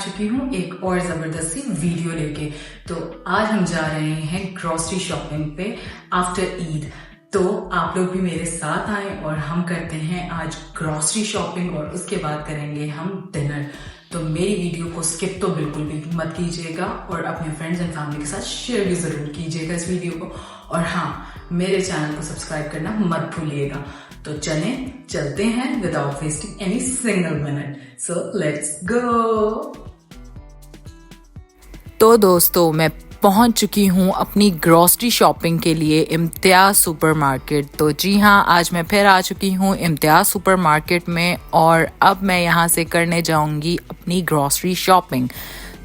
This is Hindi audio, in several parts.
चुकी हूँ एक और जबरदस्त सी वीडियो लेके। तो आज हम जा रहे हैं ग्रोसरी शॉपिंग पे आफ्टर ईद। तो आप लोग भी मेरे साथ आए और हम करते हैं आज ग्रोसरी शॉपिंग और उसके बाद करेंगे हम डिनर। तो मेरी वीडियो को स्किप तो बिल्कुल भी मत कीजिएगा और अपने फ्रेंड्स एंड फैमिली के साथ शेयर भी जरूर कीजिएगा इस वीडियो को। और हाँ, मेरे चैनल को सब्सक्राइब करना मत भूलिएगा। तो चलते हैं without wasting any single minute. So let's go. तो दोस्तों, मैं पहुंच चुकी हूं अपनी ग्रॉसरी शॉपिंग के लिए इम्तियाज़ सुपरमार्केट। तो जी हाँ, आज मैं फिर आ चुकी हूं इम्तियाज़ सुपरमार्केट में और अब मैं यहां से करने जाऊंगी अपनी ग्रॉसरी शॉपिंग।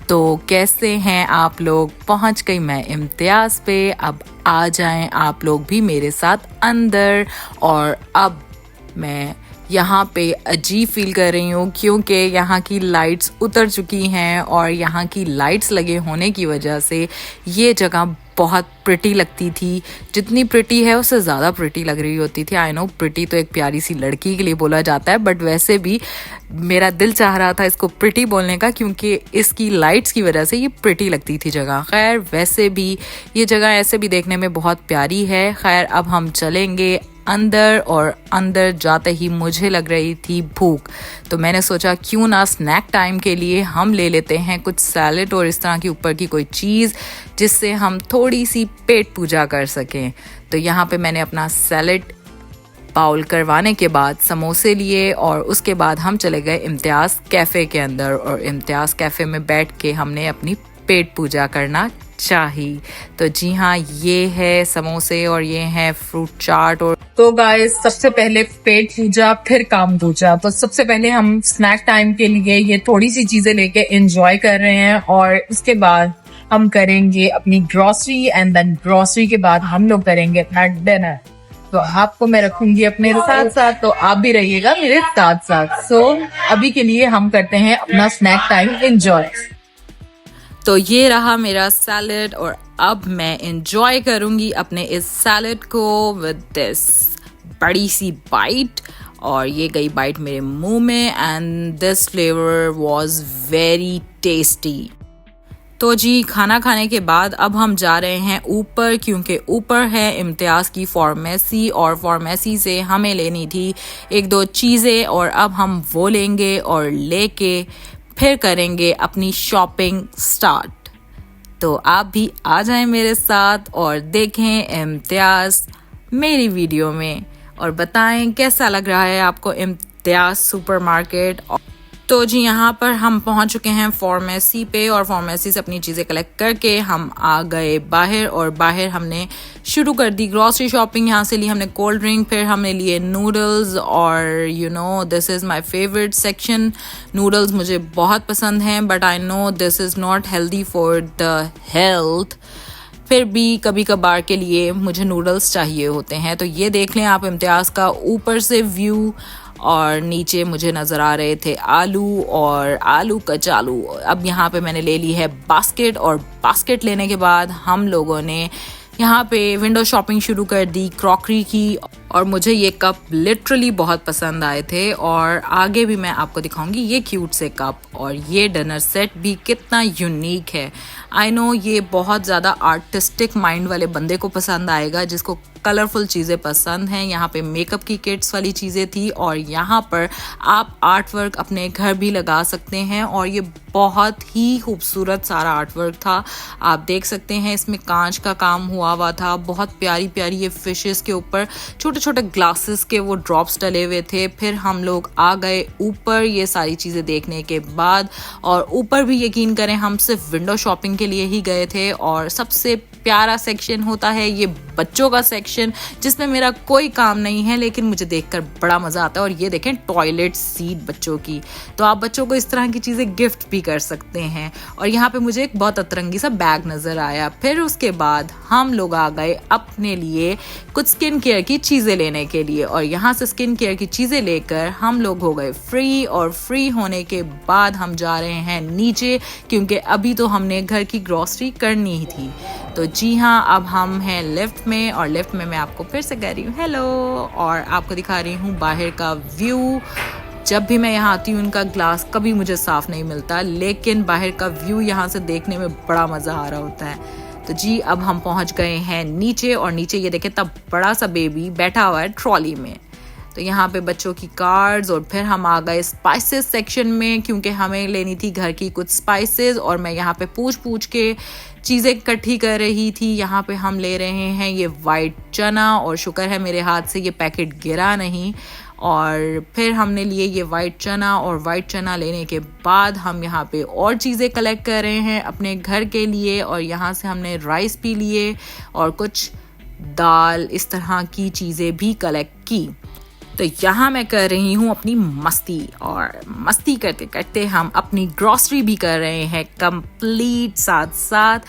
तो कैसे हैं आप लोग? पहुंच गई मैं इम्तियाज़ पे। अब आ जाएं आप लोग भी मेरे साथ अंदर। और अब मैं यहाँ पे अजीब फील कर रही हूँ क्योंकि यहाँ की लाइट्स उतर चुकी हैं और यहाँ की लाइट्स लगे होने की वजह से ये जगह बहुत प्रिटी लगती थी। जितनी प्रिटी है उससे ज़्यादा प्रिटी लग रही होती थी। आई नो प्रिटी तो एक प्यारी सी लड़की के लिए बोला जाता है, बट वैसे भी मेरा दिल चाह रहा था इसको प्रिटी बोलने का क्योंकि इसकी लाइट्स की वजह से ये प्रिटी लगती थी जगह। खैर, वैसे भी ये जगह ऐसे भी देखने में बहुत प्यारी है। खैर, अब हम चलेंगे अंदर और अंदर जाते ही मुझे लग रही थी भूख। तो मैंने सोचा क्यों ना स्नैक टाइम के लिए हम ले लेते हैं कुछ सैलेड और इस तरह की ऊपर की कोई चीज़ जिससे हम थोड़ी सी पेट पूजा कर सकें। तो यहाँ पे मैंने अपना सैलेड बाउल करवाने के बाद समोसे लिए और उसके बाद हम चले गए इम्तियाज़ कैफ़े के अंदर। और इम्तियाज़ कैफ़े में बैठ के हमने अपनी पेट पूजा करना चाहिए। तो जी हाँ, ये है समोसे और ये है फ्रूट चाट। और तो गाइस, सबसे पहले पेट पूजा फिर काम पूजा। तो सबसे पहले हम स्नैक टाइम के लिए ये थोड़ी सी चीजें लेके एंजॉय कर रहे हैं और उसके बाद हम करेंगे अपनी ग्रोसरी एंड देन ग्रोसरी के बाद हम लोग करेंगे अपना डिनर। तो आपको मैं रखूंगी अपने साथ साथ, तो आप भी रहिएगा मेरे साथ साथ। सो अभी के लिए हम करते हैं अपना स्नैक टाइम एंजॉय। तो ये रहा मेरा सैलेड और अब मैं एंजॉय करूंगी अपने इस सैलेड को विद दिस बड़ी सी बाइट। और ये गई बाइट मेरे मुंह में and this flavour was very tasty. तो जी, खाना खाने के बाद अब हम जा रहे हैं ऊपर क्योंकि ऊपर है इम्तियाज़ की फार्मेसी और फार्मेसी से हमें लेनी थी एक दो चीज़ें और अब हम वो लेंगे और लेके फिर करेंगे अपनी शॉपिंग स्टार्ट। तो आप भी आ जाएं मेरे साथ और देखें इम्तियाज़ मेरी वीडियो में और बताएं कैसा लग रहा है आपको इम्तियाज़ सुपरमार्केट। तो जी, यहाँ पर हम पहुँच चुके हैं फार्मेसी पे और फार्मेसी से अपनी चीज़ें कलेक्ट करके हम आ गए बाहर और बाहर हमने शुरू कर दी ग्रॉसरी शॉपिंग। यहाँ से ली हमने कोल्ड ड्रिंक, फिर हमने लिए नूडल्स और you know this is my favourite section. Noodles मुझे बहुत पसंद हैं but I know this is not healthy for the health. फिर भी कभी कभार के लिए मुझे नूडल्स चाहिए होते हैं। तो ये देख लें आप इम्तियाज़ का ऊपर से व्यू और नीचे मुझे नज़र आ रहे थे आलू और आलू कचालू। अब यहाँ पे मैंने ले ली है बास्केट और बास्केट लेने के बाद हम लोगों ने यहाँ पे विंडो शॉपिंग शुरू कर दी क्रॉकरी की। और मुझे ये कप लिटरली बहुत पसंद आए थे और आगे भी मैं आपको दिखाऊंगी ये क्यूट से कप। और ये डिनर सेट भी कितना यूनिक है। आई नो ये बहुत ज़्यादा आर्टिस्टिक माइंड वाले बंदे को पसंद आएगा जिसको कलरफुल चीज़ें पसंद हैं। यहाँ पे मेकअप की किट्स वाली चीज़ें थी और यहाँ पर आप आर्ट वर्क अपने घर भी लगा सकते हैं और ये बहुत ही खूबसूरत सारा आर्ट वर्क था। आप देख सकते हैं इसमें कांच का काम हुआ था। बहुत प्यारी प्यारी ये फिशेस के ऊपर छोटे छोटे ग्लासेस के वो ड्रॉप्स डले हुए थे। फिर हम लोग आ गए ऊपर ये सारी चीज़ें देखने के बाद। और ऊपर भी यकीन करें हम सिर्फ विंडो शॉपिंग के लिए ही गए थे। और सबसे प्यारा सेक्शन होता है ये बच्चों का सेक्शन जिसमें मेरा कोई काम नहीं है लेकिन मुझे देखकर बड़ा मज़ा आता है। और ये देखें टॉयलेट सीट बच्चों की, तो आप बच्चों को इस तरह की चीज़ें गिफ्ट भी कर सकते हैं। और यहाँ पे मुझे एक बहुत अतरंगी सा बैग नज़र आया। फिर उसके बाद हम लोग आ गए अपने लिए कुछ स्किन केयर की चीज़ें लेने के लिए और यहाँ से स्किन केयर की चीज़ें लेकर हम लोग हो गए फ्री। और फ्री होने के बाद हम जा रहे हैं नीचे क्योंकि अभी तो हमने घर की ग्रॉसरी करनी ही थी। तो जी हाँ, अब हम हैं लिफ्ट में और लिफ्ट में मैं आपको फिर से कह रही हूँ हेलो और आपको दिखा रही हूँ बाहर का व्यू। जब भी मैं यहाँ आती हूँ इनका ग्लास कभी मुझे साफ नहीं मिलता, लेकिन बाहर का व्यू यहाँ से देखने में बड़ा मज़ा आ रहा होता है। तो जी अब हम पहुँच गए हैं नीचे, और नीचे ये देखें तब बड़ा सा बेबी बैठा हुआ है ट्रॉली में। तो यहाँ पे बच्चों की कार्ड्स, और फिर हम आ गए स्पाइसेस सेक्शन में, क्योंकि हमें लेनी थी घर की कुछ स्पाइसेस, और मैं यहाँ पे पूछ के चीज़ें इकट्ठी कर रही थी। यहाँ पे हम ले रहे हैं ये वाइट चना, और शुक्र है मेरे हाथ से ये पैकेट गिरा नहीं। और फिर हमने लिए ये वाइट चना, और वाइट चना लेने के बाद हम यहाँ पे और चीज़ें कलेक्ट कर रहे हैं अपने घर के लिए। और यहाँ से हमने राइस भी लिए और कुछ दाल, इस तरह की चीज़ें भी कलेक्ट की। तो यहाँ मैं कर रही हूँ अपनी मस्ती, और मस्ती करते करते हम अपनी ग्रॉसरी भी कर रहे हैं कंप्लीट साथ साथ।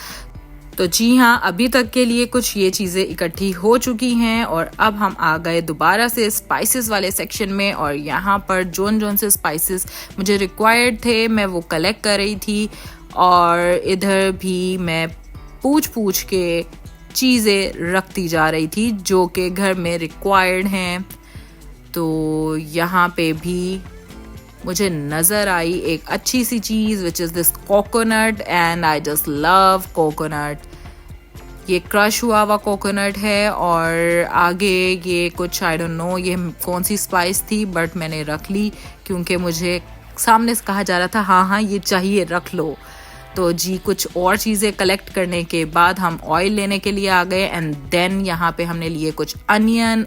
तो जी हाँ, अभी तक के लिए कुछ ये चीज़ें इकट्ठी हो चुकी हैं, और अब हम आ गए दोबारा से स्पाइसेस वाले सेक्शन में। और यहाँ पर जोन से स्पाइसेस मुझे रिक्वायर्ड थे मैं वो कलेक्ट कर रही थी, और इधर भी मैं पूछ के चीज़ें रखती जा रही थी जो कि घर में रिक्वायर्ड हैं। तो यहाँ पे भी मुझे नज़र आई एक अच्छी सी चीज़, which is this coconut, and I just love coconut. ये क्रश हुआ हुआ कोकोनट है, और आगे ये कुछ आई डोंट नो ये कौन सी स्पाइस थी, बट मैंने रख ली क्योंकि मुझे सामने से कहा जा रहा था हाँ ये चाहिए रख लो। तो जी कुछ और चीज़ें कलेक्ट करने के बाद हम ऑयल लेने के लिए आ गए, एंड देन यहाँ पे हमने लिए कुछ अनियन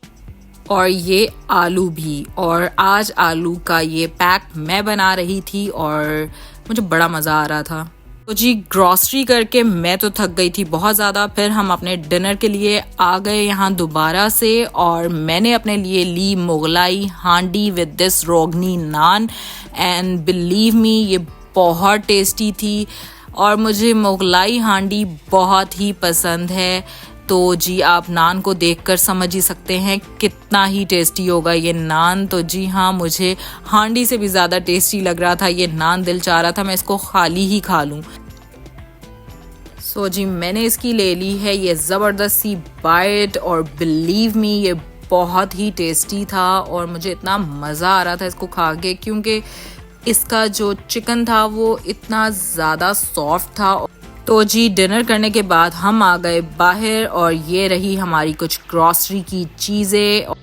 और ये आलू भी। और आज आलू का ये पैक मैं बना रही थी और मुझे बड़ा मज़ा आ रहा था। तो जी ग्रॉसरी करके मैं तो थक गई थी बहुत ज़्यादा। फिर हम अपने डिनर के लिए आ गए यहाँ दोबारा से, और मैंने अपने लिए ली Mughlai handi with this roghni naan, and believe me ये बहुत टेस्टी थी, और मुझे मुगलाई हांडी बहुत ही पसंद है। तो जी आप नान को देखकर समझ ही सकते हैं कितना ही टेस्टी होगा ये नान। तो जी हाँ, मुझे हांडी से भी ज़्यादा टेस्टी लग रहा था ये नान, दिल चाह रहा था मैं इसको खाली ही खा लूँ। सो जी मैंने इसकी ले ली है ये ज़बरदस्त सी बाइट, और बिलीव मी ये बहुत ही टेस्टी था, और मुझे इतना मज़ा आ रहा था इसको खा के, क्योंकि इसका जो चिकन था वो इतना ज़्यादा सॉफ्ट था। तो जी डिनर करने के बाद हम आ गए बाहर, और ये रही हमारी कुछ ग्रॉसरी की चीज़ें।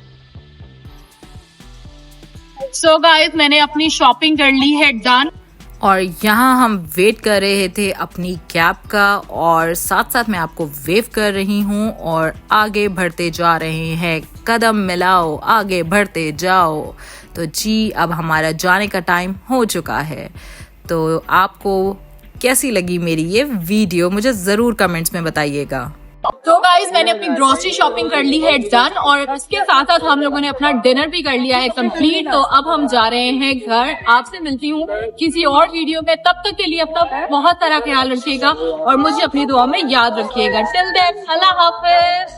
सो गाइस मैंने अपनी शॉपिंग कर ली है डन, और यहाँ हम वेट कर रहे थे अपनी कैब का, और साथ साथ मैं आपको वेव कर रही हूँ, और आगे बढ़ते जा रहे हैं, कदम मिलाओ आगे बढ़ते जाओ। तो जी अब हमारा जाने का टाइम हो चुका है। तो आपको कैसी लगी मेरी ये वीडियो मुझे ज़रूर कमेंट्स में बताइएगा। तो गाइस मैंने अपनी ग्रोसरी शॉपिंग कर ली है डन, और इसके साथ साथ हम लोगों ने अपना डिनर भी कर लिया है कंप्लीट। तो अब हम जा रहे हैं घर। आपसे मिलती हूँ किसी और वीडियो में, तब तक के लिए अपना बहुत सारा ख्याल रखिएगा और मुझे अपनी दुआ में याद रखिएगा। टिल देन अल्लाह हाफिज।